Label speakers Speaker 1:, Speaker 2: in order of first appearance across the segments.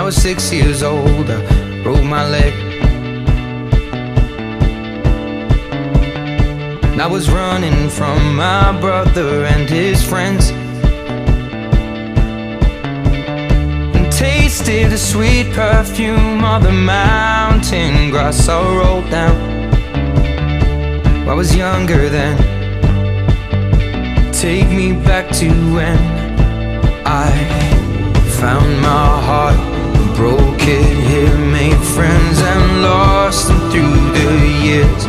Speaker 1: was 6 years old, I broke my leg. And I was running from my brother and his friends, and tasted the sweet perfume of the mountain grass I rolled down. I was younger then. Take me back to when I found my heart, broke it here, made friends and lost them through the years.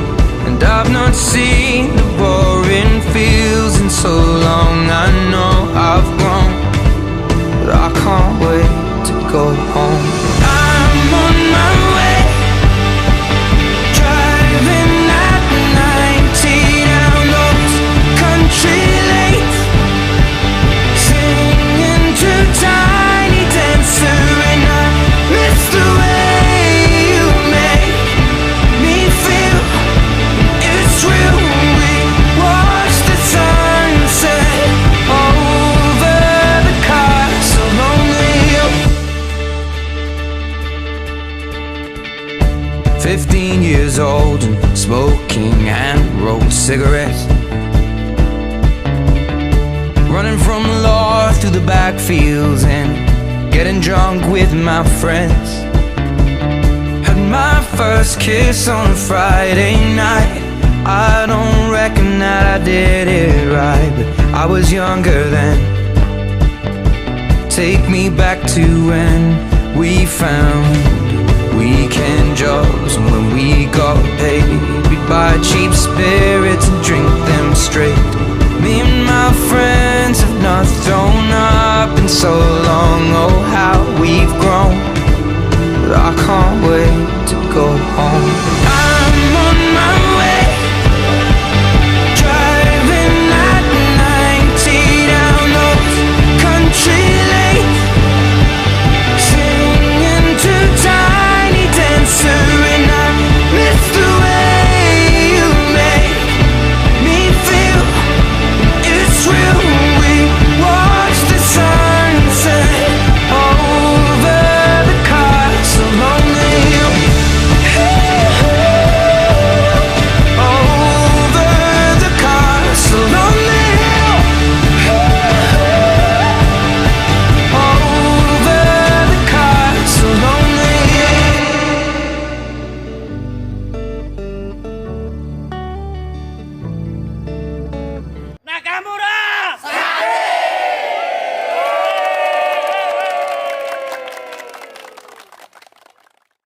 Speaker 1: And I've not seen the boring fields in so long. I know I've grown, but I can't wait to go home. I'm on my way, driving at 90 down those country lanes, singing to Tiny Dancer, and I miss the way you make me feel. It's real. We watch the sunset over the castle lonely. 15 years old and smoking and rolled cigarettes, running from the law through the backfields and getting drunk with my friends. Had my first kiss on a Friday night. I don't reckon that I did it right, but I was younger then. Take me back to when we found weekend jobs, and when we got paid, we'd buy cheap spirits and